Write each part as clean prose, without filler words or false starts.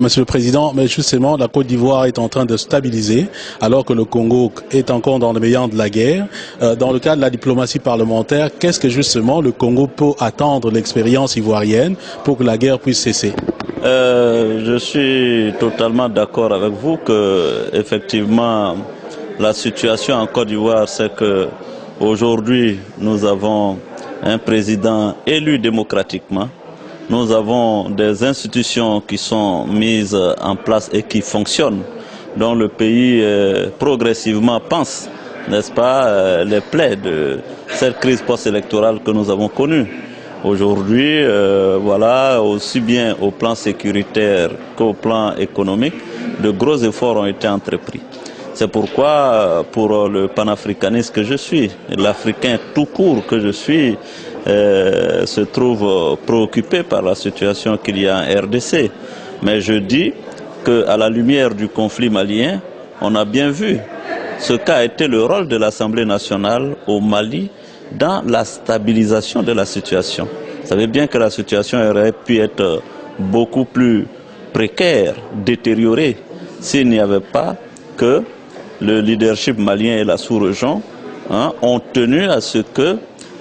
Monsieur le Président, mais justement, la Côte d'Ivoire est en train de stabiliser, alors que le Congo est encore dans le meilleur de la guerre. Dans le cadre de la diplomatie parlementaire, qu'est-ce que justement le Congo peut attendre de l'expérience ivoirienne pour que la guerre puisse cesser? Je suis totalement d'accord avec vous que, effectivement, la situation en Côte d'Ivoire, c'est que aujourd'hui, nous avons un président élu démocratiquement. Nous avons des institutions qui sont mises en place et qui fonctionnent, dont le pays progressivement pense, n'est-ce pas, les plaies de cette crise post-électorale que nous avons connue. Aujourd'hui, voilà, aussi bien au plan sécuritaire qu'au plan économique, de gros efforts ont été entrepris. C'est pourquoi, pour le panafricaniste que je suis, l'Africain tout court que je suis, se trouve préoccupé par la situation qu'il y a en RDC. Mais je dis qu'à la lumière du conflit malien, on a bien vu ce qu'a été le rôle de l'Assemblée nationale au Mali dans la stabilisation de la situation. Vous savez bien que la situation aurait pu être beaucoup plus précaire, détériorée, s'il n'y avait pas que le leadership malien et la sous-région ont tenu à ce que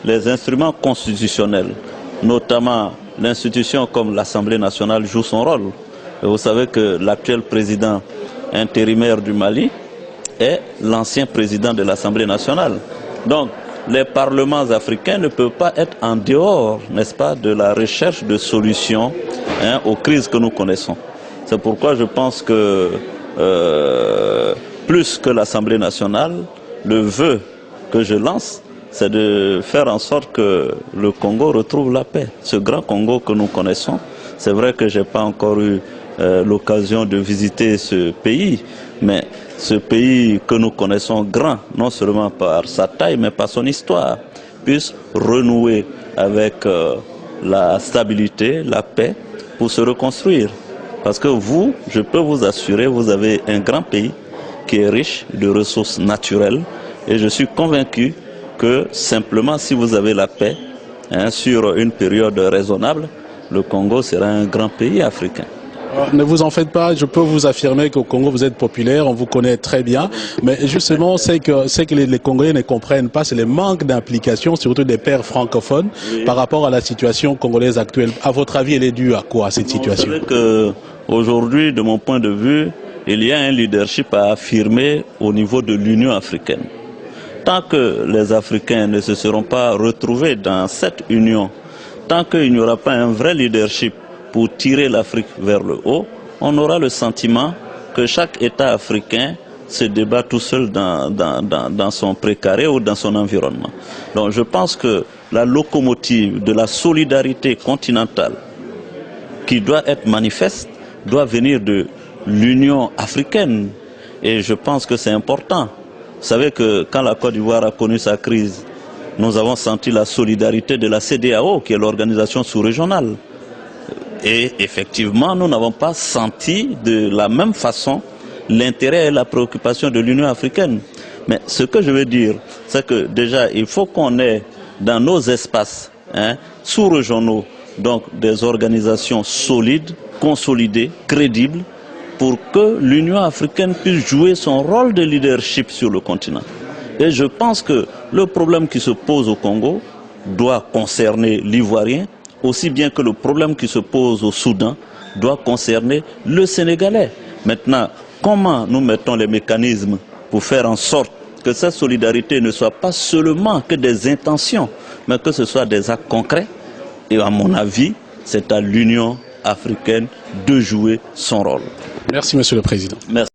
les instruments constitutionnels, notamment l'institution comme l'Assemblée nationale, jouent son rôle. Et vous savez que l'actuel président intérimaire du Mali est l'ancien président de l'Assemblée nationale. Donc, les parlements africains ne peuvent pas être en dehors, n'est-ce pas, de la recherche de solutions aux crises que nous connaissons. C'est pourquoi je pense que, plus que l'Assemblée nationale, le vœu que je lance, c'est de faire en sorte que le Congo retrouve la paix. Ce grand Congo que nous connaissons, c'est vrai que je n'ai pas encore eu l'occasion de visiter ce pays, mais ce pays que nous connaissons grand, non seulement par sa taille, mais par son histoire, puisse renouer avec la stabilité, la paix, pour se reconstruire. Parce que vous, je peux vous assurer, vous avez un grand pays qui est riche de ressources naturelles, et je suis convaincu que simplement si vous avez la paix sur une période raisonnable, le Congo sera un grand pays africain. Ne vous en faites pas, je peux vous affirmer qu'au Congo vous êtes populaire, on vous connaît très bien, mais justement c'est que les Congolais ne comprennent pas, c'est le manque d'implication, surtout des pères francophones, par rapport à la situation congolaise actuelle. À votre avis, elle est due à quoi, cette situation? Vous savez qu'aujourd'hui, de mon point de vue, il y a un leadership à affirmer au niveau de l'Union africaine. Tant que les Africains ne se seront pas retrouvés dans cette union, tant qu'il n'y aura pas un vrai leadership pour tirer l'Afrique vers le haut, on aura le sentiment que chaque État africain se débat tout seul dans son précaré ou dans son environnement. Donc je pense que la locomotive de la solidarité continentale qui doit être manifeste doit venir de l'Union africaine. Et je pense que c'est important. Vous savez que quand la Côte d'Ivoire a connu sa crise, nous avons senti la solidarité de la CEDEAO, qui est l'organisation sous-régionale. Et effectivement, nous n'avons pas senti de la même façon l'intérêt et la préoccupation de l'Union africaine. Mais ce que je veux dire, c'est que déjà, il faut qu'on ait dans nos espaces sous-régionaux donc des organisations solides, consolidées, crédibles, pour que l'Union africaine puisse jouer son rôle de leadership sur le continent. Et je pense que le problème qui se pose au Congo doit concerner l'Ivoirien, aussi bien que le problème qui se pose au Soudan doit concerner le Sénégalais. Maintenant, comment nous mettons les mécanismes pour faire en sorte que cette solidarité ne soit pas seulement que des intentions, mais que ce soit des actes concrets? Et à mon avis, c'est à l'Union africaine de jouer son rôle. Merci, Monsieur le Président. Merci.